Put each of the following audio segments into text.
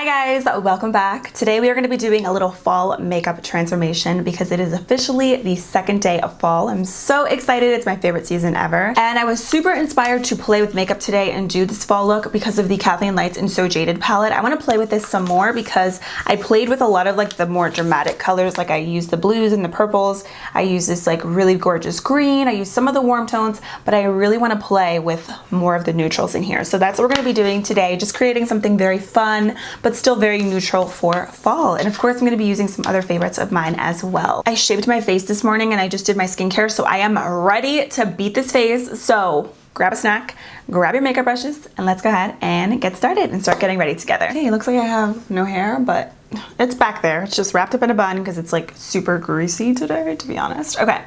Hi guys, welcome back. Today we are going to be doing a little fall makeup transformation because it is officially the second day of fall. I'm so excited. It's my favorite season ever. And I was super inspired to play with makeup today and do this fall look because of the Kathleen Lights and So Jaded palette. I want to play with this some more because I played with a lot of like the more dramatic colors. Like I used the blues and the purples. I used this like really gorgeous green. I used some of the warm tones, but I really want to play with more of the neutrals in here. So that's what we're going to be doing today. Just creating something very fun, but still very neutral for fall. And of course, I'm going to be using some other favorites of mine as well. I shaved my face this morning and I just did my skincare, so I am ready to beat this face. So grab a snack, grab your makeup brushes, and let's go ahead and get started and start getting ready together. Okay, it looks like I have no hair, but it's back there. It's just wrapped up in a bun because it's like super greasy today, to be honest. Okay,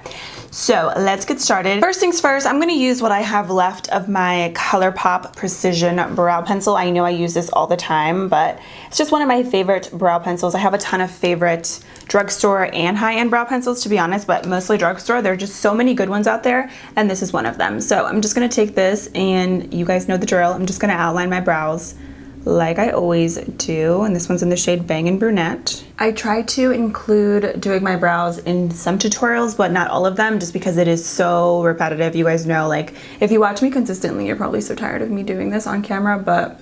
so let's get started. First things first, I'm gonna use what I have left of my ColourPop Precision Brow Pencil. I know I use this all the time, but it's just one of my favorite brow pencils. I have a ton of favorite drugstore and high-end brow pencils, to be honest, but mostly drugstore. There are just so many good ones out there, and this is one of them. So I'm just gonna take this, and you guys know the drill. I'm just gonna outline my brows like I always do, and this one's in the shade Bangin' Brunette. I try to include doing my brows in some tutorials, but not all of them, just because it is so repetitive. You guys know, like, if you watch me consistently, you're probably so tired of me doing this on camera, but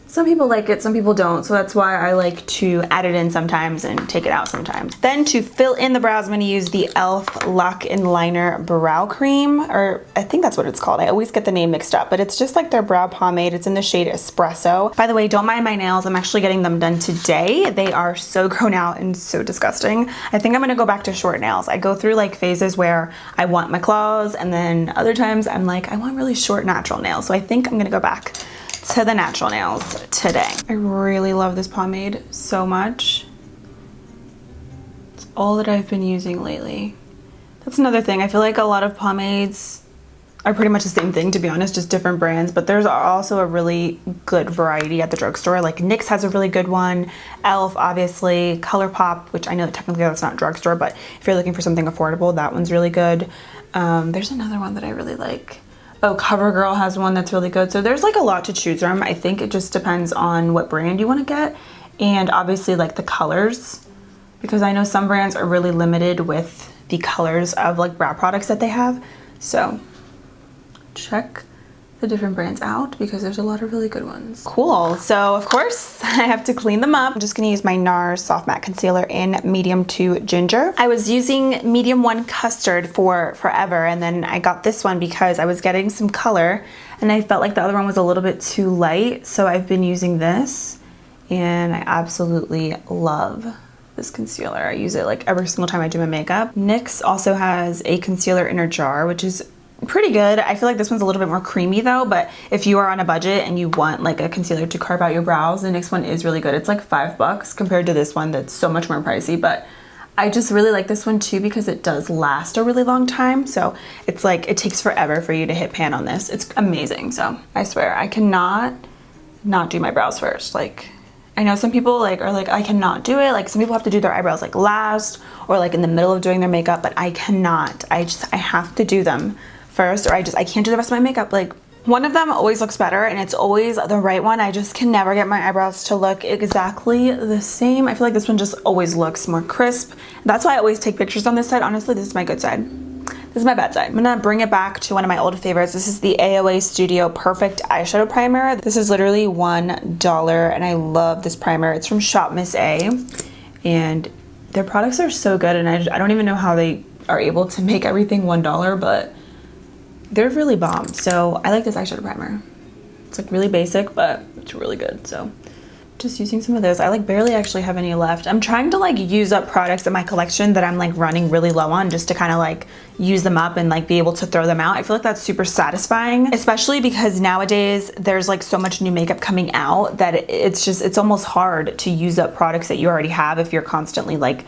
some people like it, some people don't, so that's why I like to add it in sometimes and take it out sometimes. Then to fill in the brows, I'm going to use the e.l.f. Lock-in-Liner Brow Cream, or I think that's what it's called. I always get the name mixed up, but it's just like their brow pomade. It's in the shade Espresso. By the way, don't mind my nails. I'm actually getting them done today. They are so grown out and so disgusting. I think I'm going to go back to short nails. I go through like phases where I want my claws, and then other times I'm like, I want really short natural nails. So I think I'm going to go back to the natural nails today. I really love this pomade so much. It's all that I've been using lately. That's another thing. I feel like a lot of pomades are pretty much the same thing, to be honest, just different brands, but there's also a really good variety at the drugstore. Like NYX has a really good one, e.l.f. obviously, ColourPop, which I know that technically that's not drugstore, but if you're looking for something affordable, that one's really good. There's another one that I really like. Oh, CoverGirl has one that's really good. So there's like a lot to choose from. I think it just depends on what brand you want to get, and obviously like the colors, because I know some brands are really limited with the colors of like brow products that they have. So check the different brands out because there's a lot of really good ones. Cool. So of course I have to clean them up. I'm just gonna use my Nars Soft Matte Concealer in medium 2 ginger. I was using medium 1 custard for forever, and then I got this one because I was getting some color and I felt like the other one was a little bit too light. So I've been using this and I absolutely love this concealer. I use it like every single time I do my makeup. NYX also has a concealer in a jar, which is pretty good. I feel like this one's a little bit more creamy though, but if you are on a budget and you want like a concealer to carve out your brows, the NYX one is really good. It's like $5 compared to this one that's so much more pricey, but I just really like this one too because it does last a really long time. So it's like, it takes forever for you to hit pan on this. It's amazing. So I swear I cannot not do my brows first. Like, I know some people like are like, I cannot do it. Like some people have to do their eyebrows like last or like in the middle of doing their makeup, but I cannot. I have to do them first, or I can't do the rest of my makeup. Like one of them always looks better and it's always the right one. I just can never get my eyebrows to look exactly the same. I feel like this one just always looks more crisp. That's why I always take pictures on this side. Honestly, this is my good side. This is my bad side. I'm gonna bring it back to one of my old favorites. This is the AOA Studio Perfect Eyeshadow Primer. This is literally $1 and I love this primer. It's from Shop Miss A and their products are so good, and I don't even know how they are able to make everything $1, but they're really bomb. So I like this eyeshadow primer. It's like really basic, but it's really good. So just using some of those. I like barely actually have any left. I'm trying to like use up products in my collection that I'm like running really low on, just to kind of like use them up and like be able to throw them out. I feel like that's super satisfying, especially because nowadays there's like so much new makeup coming out that it's almost hard to use up products that you already have if you're constantly like,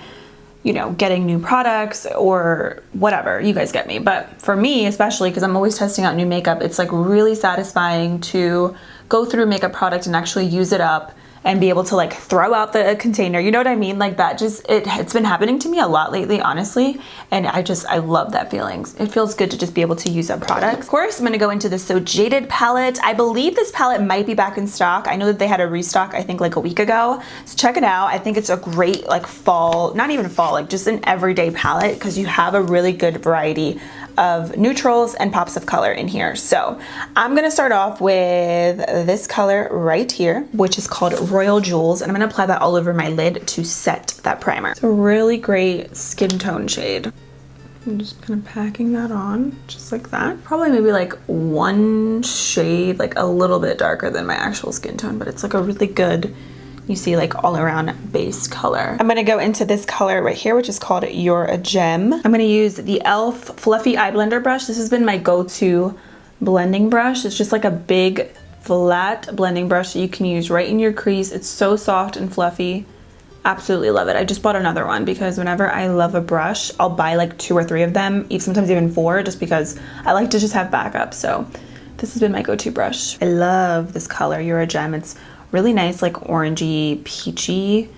you know, getting new products or whatever. You guys get me. But for me, especially because I'm always testing out new makeup, it's like really satisfying to go through a makeup product and actually use it up and be able to like throw out the container. You know what I mean? Like that just, it's been happening to me a lot lately, honestly. And I love that feeling. It feels good to just be able to use up products. Of course, I'm gonna go into the So Jaded palette. I believe this palette might be back in stock. I know that they had a restock, I think like a week ago. So check it out. I think it's a great like fall, not even fall, like just an everyday palette because you have a really good variety of neutrals and pops of color in here. So I'm gonna start off with this color right here, which is called Royal Jewels, and I'm gonna apply that all over my lid to set that primer. It's a really great skin tone shade. I'm just kind of packing that on just like that. Probably maybe like one shade, like a little bit darker than my actual skin tone, but it's like a really good, you see, like all around base color. I'm gonna go into this color right here, which is called You're a Gem. I'm gonna use the e.l.f. Fluffy Eye Blender brush. This has been my go-to blending brush. It's just like a big flat blending brush that you can use right in your crease. It's so soft and fluffy. Absolutely love it. I just bought another one because whenever I love a brush, I'll buy like 2 or 3 of them, sometimes even 4, just because I like to just have backup. So this has been my go-to brush. I love this color, You're a Gem. It's really nice, like orangey, peachy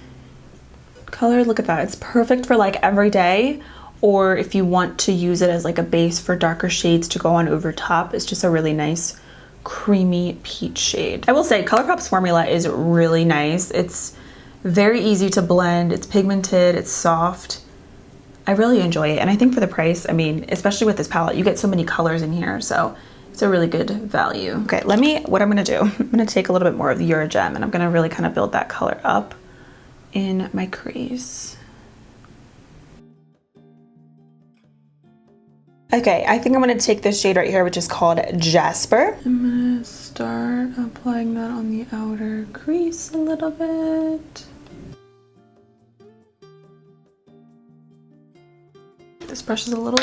color. Look at that. It's perfect for like every day, or if you want to use it as like a base for darker shades to go on over top. It's just a really nice creamy peach shade. I will say ColourPop's formula is really nice. It's very easy to blend. It's pigmented, it's soft. I really enjoy it, and I think for the price, I mean, especially with this palette, you get so many colors in here, so it's a really good value. Okay, what I'm gonna do, I'm gonna take a little bit more of the You're a Gem, and I'm gonna really kind of build that color up in my crease. Okay, I think I'm gonna take this shade right here, which is called Jasper. I'm gonna start applying that on the outer crease a little bit. This brush is a little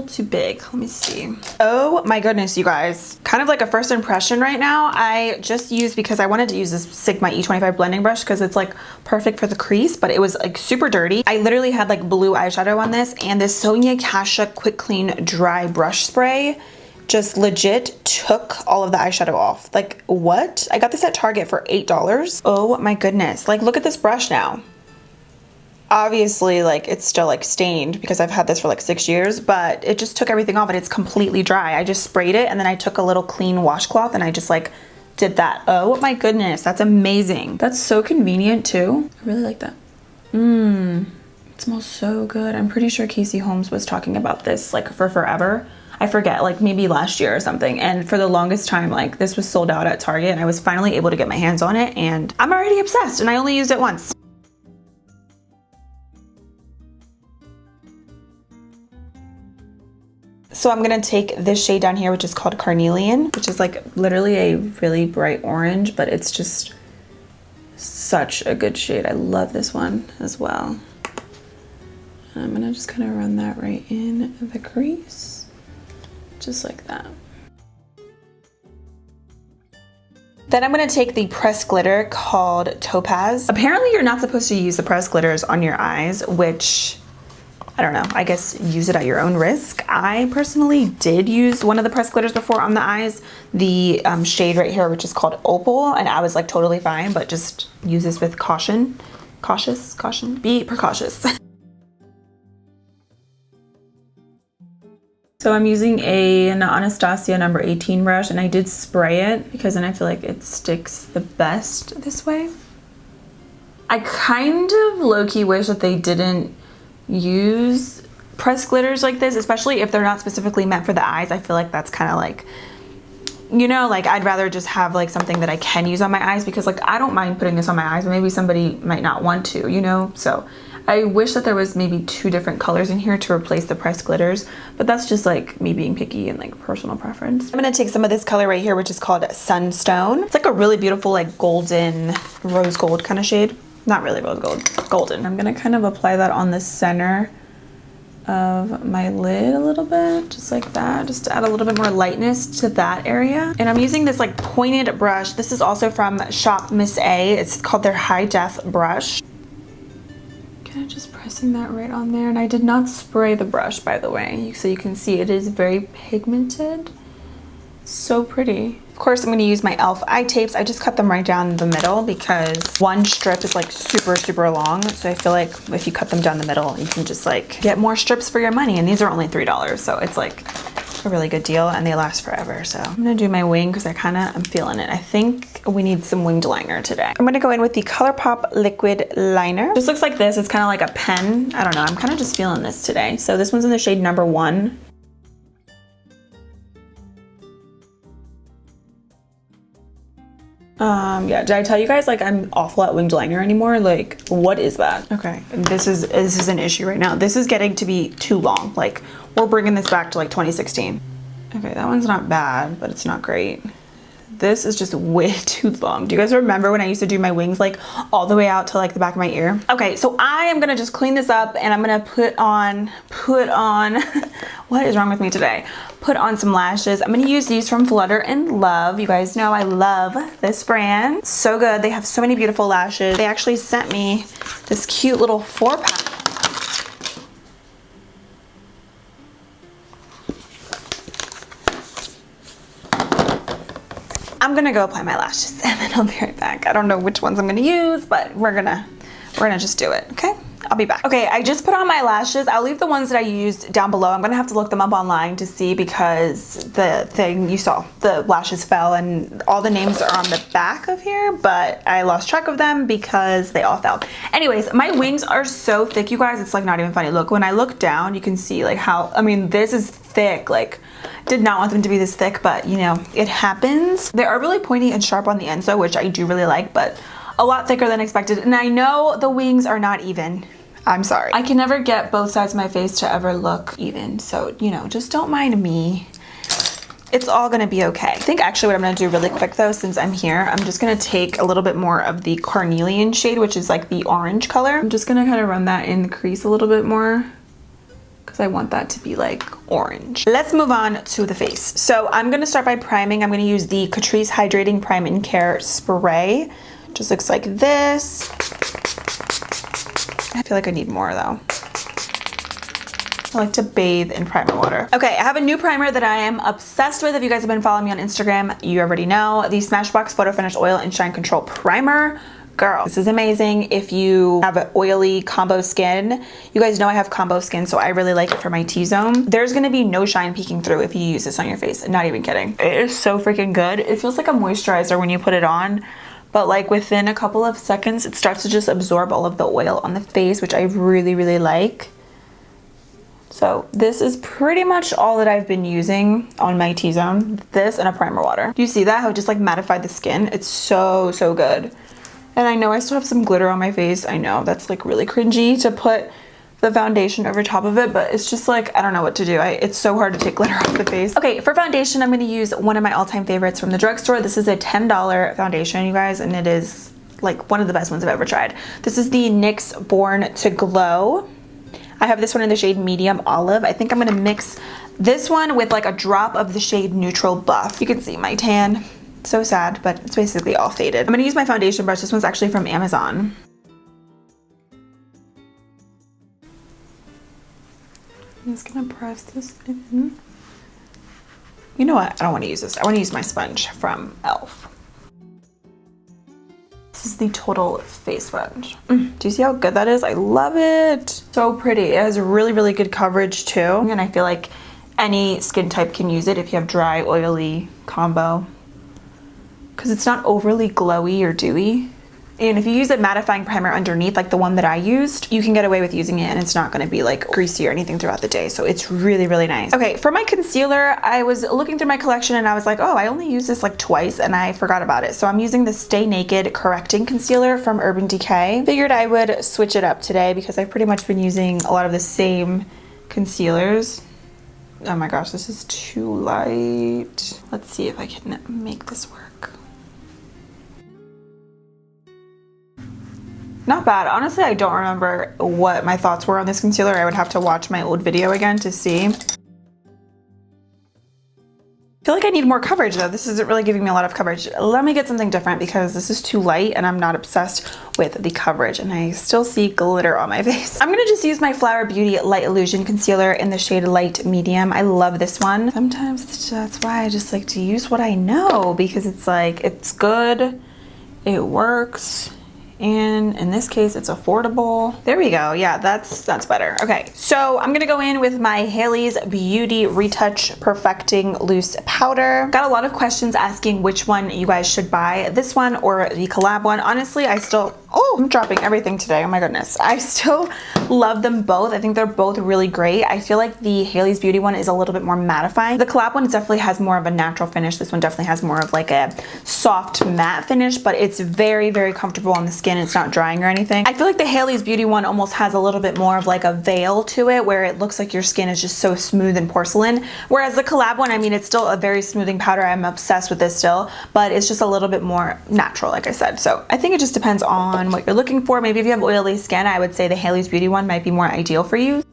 too big. Let me see. Oh my goodness, you guys. Kind of like a first impression right now. I just used, because I wanted to use this Sigma E25 blending brush because it's like perfect for the crease, but it was like super dirty. I literally had like blue eyeshadow on this, and this Sonia Kashuk Quick Clean Dry Brush Spray just legit took all of the eyeshadow off. Like what? I got this at Target for $8. Oh my goodness. Like look at this brush now. Obviously, like it's still like stained because I've had this for like 6 years, but it just took everything off and it's completely dry. I just sprayed it and then I took a little clean washcloth and I just like did that. Oh my goodness, that's amazing. That's so convenient too. I really like that. It smells so good. I'm pretty sure Casey Holmes was talking about this like for forever. I forget, like maybe last year or something. And for the longest time, like this was sold out at Target, and I was finally able to get my hands on it, and I'm already obsessed, and I only used it once. So I'm gonna take this shade down here, which is called Carnelian, which is like literally a really bright orange, but it's just such a good shade. I love this one as well. I'm gonna just kind of run that right in the crease, just like that. Then I'm gonna take the pressed glitter called Topaz. Apparently you're not supposed to use the pressed glitters on your eyes, which I don't know, I guess use it at your own risk. I personally did use one of the pressed glitters before on the eyes, the shade right here, which is called Opal, and I was like totally fine, but just use this with caution. Caution, be precautious. So I'm using an Anastasia number 18 brush, and I did spray it because then I feel like it sticks the best this way. I kind of low-key wish that they didn't use pressed glitters like this, especially if they're not specifically meant for the eyes. I feel like that's kind of like, you know, like I'd rather just have like something that I can use on my eyes, because like I don't mind putting this on my eyes, but maybe somebody might not want to, you know? So I wish that there was maybe 2 different colors in here to replace the pressed glitters, but that's just like me being picky and like personal preference. I'm gonna take some of this color right here, which is called Sunstone. It's like a really beautiful like golden, rose gold kind of shade. Not really rose gold, golden. I'm gonna kind of apply that on the center of my lid a little bit, just like that, just to add a little bit more lightness to that area. And I'm using this like pointed brush. This is also from Shop Miss A. It's called their High Def brush. Kind of just pressing that right on there. And I did not spray the brush, by the way, so you can see it is very pigmented. So pretty. Of Of course, I'm gonna use my e.l.f. eye tapes. I just cut them right down the middle because one strip is like super, super long. So I feel like if you cut them down the middle, you can just like get more strips for your money. And these are only $3. So it's like a really good deal and they last forever. So I'm gonna do my wing because I'm feeling it. I think we need some winged liner today. I'm gonna go in with the ColourPop liquid liner. This looks like this. It's kind of like a pen. I don't know. I'm kind of just feeling this today. So this one's in the shade number 1. Yeah, did I tell you guys like I'm awful at winged liner anymore? Like, what is that? Okay, this is an issue right now. This is getting to be too long. Like, we're bringing this back to like 2016. Okay, that one's not bad, but it's not great. This is just way too long. Do you guys remember when I used to do my wings like all the way out to like the back of my ear? Okay, so I am gonna just clean this up and I'm gonna put on, what is wrong with me today? Put on some lashes. I'm gonna use these from Flutter and Love. You guys know I love this brand. So good, they have so many beautiful lashes. They actually sent me this cute little 4-pack. I'm gonna go apply my lashes and then I'll be right back. I don't know which ones I'm gonna use, but we're gonna just do it, okay? I'll be back. Okay, I just put on my lashes. I'll leave the ones that I used down below. I'm gonna have to look them up online to see because the thing you saw, the lashes fell and all the names are on the back of here, but I lost track of them because they all fell. Anyways, my wings are so thick, you guys, it's like not even funny. Look, when I look down, you can see like how, I mean, this is thick, like, did not want them to be this thick, but you know, it happens. They are really pointy and sharp on the ends though, which I do really like, but a lot thicker than expected. And I know the wings are not even. I'm sorry. I can never get both sides of my face to ever look even. So, you know, just don't mind me. It's all gonna be okay. I think actually what I'm gonna do really quick though, since I'm here, I'm just gonna take a little bit more of the Carnelian shade, which is like the orange color. I'm just gonna kind of run that in the crease a little bit more, because I want that to be like orange. Let's move on to the face. So I'm gonna start by priming. I'm gonna use the Catrice Hydrating Prime and Care Spray. Just looks like this. I feel like I need more though. I like to bathe in primer water. Okay, I have a new primer that I am obsessed with. If you guys have been following me on Instagram, you already know. The Smashbox Photo Finish Oil and Shine Control Primer. Girl, this is amazing if you have an oily combo skin. You guys know I have combo skin, so I really like it for my T-zone. There's gonna be no shine peeking through if you use this on your face. Not even kidding. It is so freaking good. It feels like a moisturizer when you put it on, but like within a couple of seconds, it starts to just absorb all of the oil on the face, which I really, really like. So this is pretty much all that I've been using on my T-zone. This and a primer water. Do you see that? How it just like mattified the skin? It's so, so good. And I know I still have some glitter on my face. I know that's like really cringy to put the foundation over top of it, but it's just like, I don't know what to do. It's so hard to take glitter off the face. Okay, for foundation, I'm gonna use one of my all-time favorites from the drugstore. This is a $10 foundation, you guys, and it is like one of the best ones I've ever tried. This is the NYX Born to Glow. I have this one in the shade Medium Olive. I think I'm gonna mix this one with like a drop of the shade Neutral Buff. You can see my tan. So sad, but it's basically all faded. I'm gonna use my foundation brush. This one's actually from Amazon. I'm just gonna press this in. You know what? I don't want to use this. I want to use my sponge from e.l.f. This is the Total Face Sponge. Do you see how good that is? I love it. So pretty. It has really, really good coverage too. And I feel like any skin type can use it if you have dry, oily combo. Because it's not overly glowy or dewy. And if you use a mattifying primer underneath, like the one that I used, you can get away with using it and it's not gonna be like greasy or anything throughout the day. So it's really, really nice. Okay, for my concealer, I was looking through my collection and I was like, oh, I only used this like twice and I forgot about it. So I'm using the Stay Naked Correcting Concealer from Urban Decay. Figured I would switch it up today because I've pretty much been using a lot of the same concealers. Oh my gosh, this is too light. Let's see if I can make this work. Not bad. Honestly, I don't remember what my thoughts were on this concealer. I would have to watch my old video again to see. I feel like I need more coverage though. This isn't really giving me a lot of coverage. Let me get something different because this is too light and I'm not obsessed with the coverage, and I still see glitter on my face. I'm gonna just use my Flower Beauty Light Illusion Concealer in the shade Light Medium. I love this one. Sometimes that's why I just like to use what I know, because it's like, it's good, it works, and in this case it's affordable. There we go. Yeah, that's better. Okay, so I'm gonna go in with my Hailey's Beauty Retouch Perfecting Loose Powder. Got a lot of questions asking which one you guys should buy, this one or the collab one. Honestly, I'm dropping everything today. Oh my goodness. I still love them both. I think they're both really great. I feel like the Hailey's Beauty one is a little bit more mattifying. The collab one definitely has more of a natural finish. This one definitely has more of like a soft matte finish, but it's very, very comfortable on the skin. It's not drying or anything. I feel like the Hailey's Beauty one almost has a little bit more of like a veil to it, where it looks like your skin is just so smooth and porcelain. Whereas the collab one, I mean, it's still a very smoothing powder. I'm obsessed with this still, but it's just a little bit more natural, like I said. So I think it just depends on what you're looking for. Maybe if you have oily skin, I would say the Hailey's Beauty one might be more ideal for you.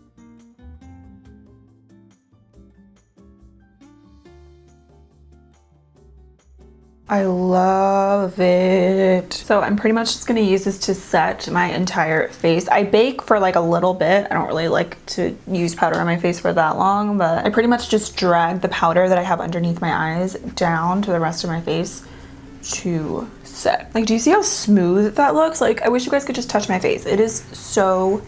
I love it. So I'm pretty much just gonna use this to set my entire face. I bake for like a little bit. I don't really like to use powder on my face for that long, but I pretty much just drag the powder that I have underneath my eyes down to the rest of my face to set. Like, do you see how smooth that looks? Like, I wish you guys could just touch my face. It is so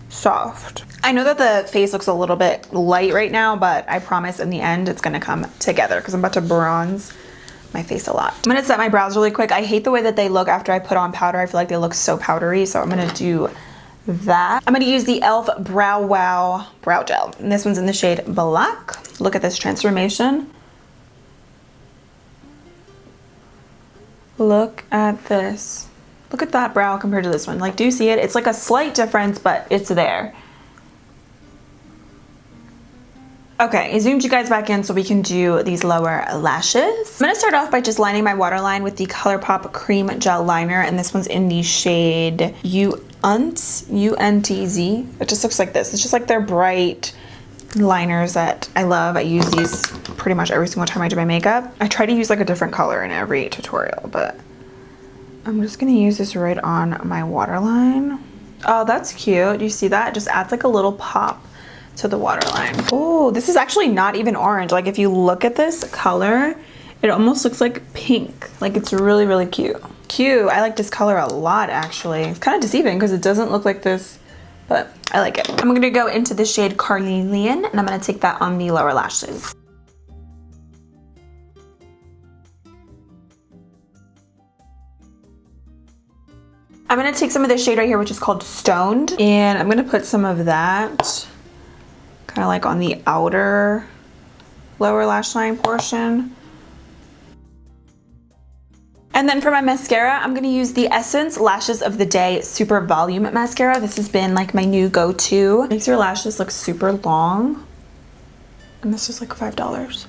soft. I know that the face looks a little bit light right now, but I promise in the end it's gonna come together because I'm about to bronze my face a lot. I'm gonna set my brows really quick. I hate the way that they look after I put on powder. I feel like they look so powdery, so I'm gonna do that. I'm gonna use the e.l.f. Brow Wow Brow Gel, and this one's in the shade Black. Look at this transformation. Look at this. Look at that brow compared to this one. Like, do you see it? It's like a slight difference, but it's there. Okay, I zoomed you guys back in so we can do these lower lashes. I'm gonna start off by just lining my waterline with the ColourPop Cream Gel Liner, and this one's in the shade UNTZ. It just looks like this. It's just like their bright liners that I love. I use these pretty much every single time I do my makeup. I try to use like a different color in every tutorial, but I'm just gonna use this right on my waterline. Oh, that's cute. Do you see that? It just adds like a little pop to the waterline. Oh, this is actually not even orange. Like, if you look at this color, it almost looks like pink. Like, it's really, really cute. Cute. I like this color a lot, actually. It's kind of deceiving because it doesn't look like this, but I like it. I'm gonna go into the shade Carnelian, and I'm gonna take that on the lower lashes. I'm gonna take some of this shade right here, which is called Stoned, and I'm gonna put some of that kind of like on the outer lower lash line portion. And then for my mascara, I'm gonna use the Essence Lashes of the Day Super Volume Mascara. This has been like my new go-to. Makes your lashes look super long. And this is like $5.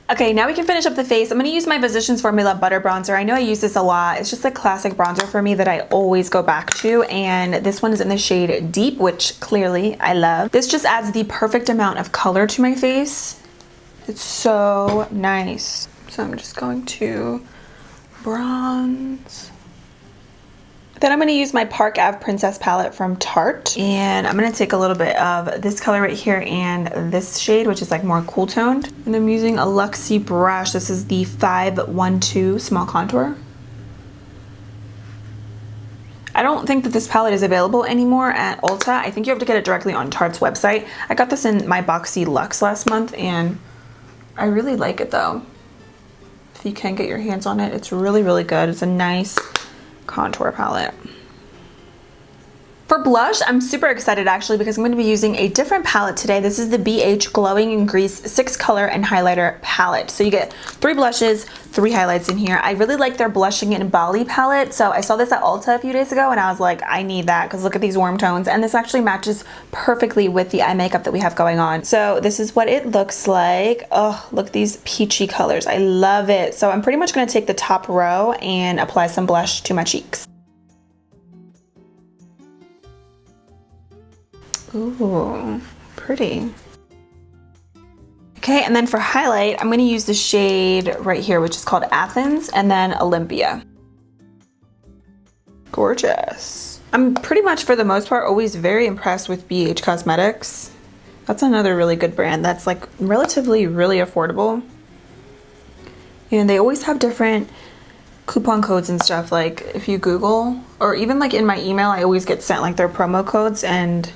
Okay, now we can finish up the face. I'm gonna use my Physicians Formula Butter Bronzer. I know I use this a lot. It's just a classic bronzer for me that I always go back to, and this one is in the shade Deep, which clearly I love. This just adds the perfect amount of color to my face. It's so nice. So I'm just going to bronze. Then I'm going to use my Park Ave Princess palette from Tarte, and I'm going to take a little bit of this color right here and this shade, which is like more cool toned, and I'm using a Luxie brush. This is the 512 Small Contour. I don't think that this palette is available anymore at Ulta. I think you have to get it directly on Tarte's website. I got this in my Boxy Luxe last month, and I really like it though. If you can get your hands on it, it's really, really good. It's a nice contour palette. For blush, I'm super excited actually because I'm going to be using a different palette today. This is the BH Glowing in Grease 6 color and highlighter palette. So you get 3 blushes, 3 highlights in here. I really like their Blushing in Bali palette. So I saw this at Ulta a few days ago and I was like, I need that because look at these warm tones, and this actually matches perfectly with the eye makeup that we have going on. So this is what it looks like. Oh, look at these peachy colors. I love it. So I'm pretty much going to take the top row and apply some blush to my cheeks. Ooh, pretty. Okay, and then for highlight, I'm going to use the shade right here, which is called Athens, and then Olympia. Gorgeous. I'm pretty much, for the most part, always very impressed with BH Cosmetics. That's another really good brand that's like relatively really affordable. And they always have different coupon codes and stuff. Like if you Google, or even like in my email, I always get sent like their promo codes, and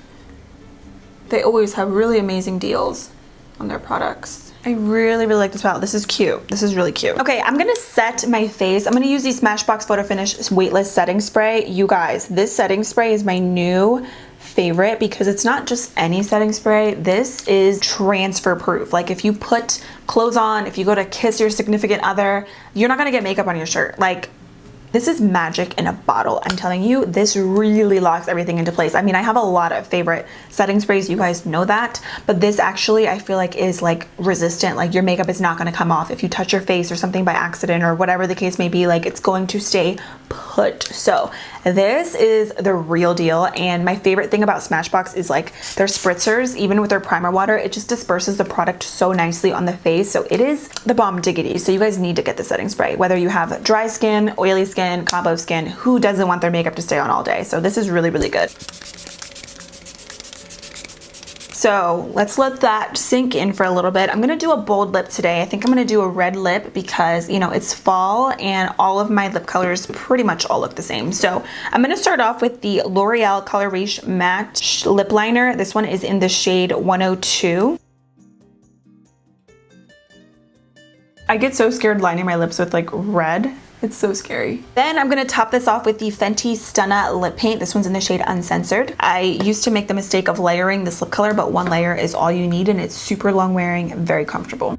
they always have really amazing deals on their products. I really, really like this palette. This is cute. This is really cute. Okay, I'm gonna set my face. I'm gonna use the Smashbox Photo Finish Weightless Setting Spray. You guys, this setting spray is my new favorite because it's not just any setting spray. This is transfer proof. Like if you put clothes on, if you go to kiss your significant other, you're not gonna get makeup on your shirt. Like, this is magic in a bottle. I'm telling you, this really locks everything into place. I mean, I have a lot of favorite setting sprays, you guys know that, but this actually I feel like is like resistant. Like your makeup is not gonna come off if you touch your face or something by accident or whatever the case may be. Like it's going to stay put. So this is the real deal. And my favorite thing about Smashbox is like their spritzers, even with their primer water, it just disperses the product so nicely on the face. So it is the bomb diggity. So you guys need to get the setting spray, whether you have dry skin, oily skin, combo skin. Who doesn't want their makeup to stay on all day? So this is really, really good. So let's let that sink in for a little bit. I'm gonna do a bold lip today. I think I'm gonna do a red lip because, you know, it's fall and all of my lip colors pretty much all look the same. So I'm gonna start off with the L'Oreal Color Riche Matte Lip Liner. This one is in the shade 102. I get so scared lining my lips with like red. It's so scary. Then I'm gonna top this off with the Fenty Stunna Lip Paint. This one's in the shade Uncensored. I used to make the mistake of layering this lip color, but one layer is all you need and it's super long wearing and very comfortable.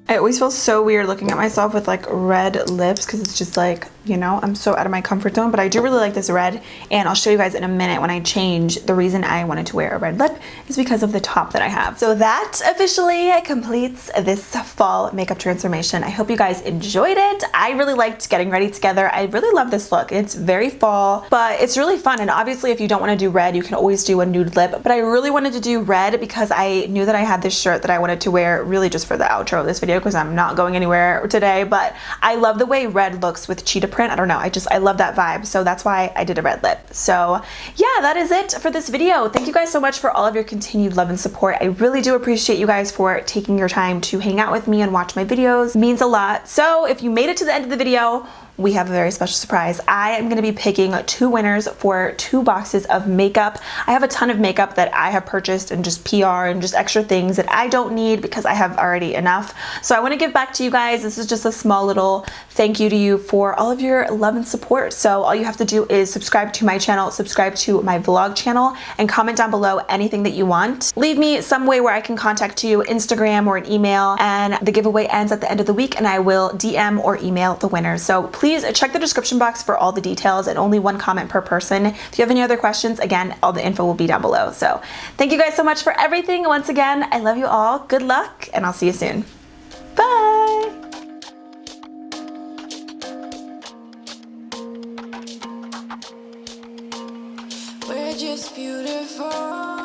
I always feel so weird looking at myself with like red lips because it's just like, you know, I'm so out of my comfort zone, but I do really like this red, and I'll show you guys in a minute when I change. The reason I wanted to wear a red lip is because of the top that I have. So that officially completes this fall makeup transformation. I hope you guys enjoyed it. I really liked getting ready together. I really love this look. It's very fall, but it's really fun. And obviously if you don't want to do red, you can always do a nude lip, but I really wanted to do red because I knew that I had this shirt that I wanted to wear really just for the outro of this video because I'm not going anywhere today, but I love the way red looks with cheetah print. I don't know, I love that vibe, so that's why I did a red lip. So yeah, that is it for this video. Thank you guys so much for all of your continued love and support. I really do appreciate you guys for taking your time to hang out with me and watch my videos. It means a lot. So if you made it to the end of the video, we have a very special surprise. I am gonna be picking 2 winners for 2 boxes of makeup. I have a ton of makeup that I have purchased and just PR and just extra things that I don't need because I have already enough. So I wanna give back to you guys. This is just a small little thank you to you for all of your love and support. So all you have to do is subscribe to my channel, subscribe to my vlog channel, and comment down below anything that you want. Leave me some way where I can contact you, Instagram or an email, and the giveaway ends at the end of the week and I will DM or email the winners. So please check the description box for all the details and only 1 comment per person. If you have any other questions, again, all the info will be down below. So thank you guys so much for everything. Once again, I love you all. Good luck, and I'll see you soon. Bye. We're just beautiful.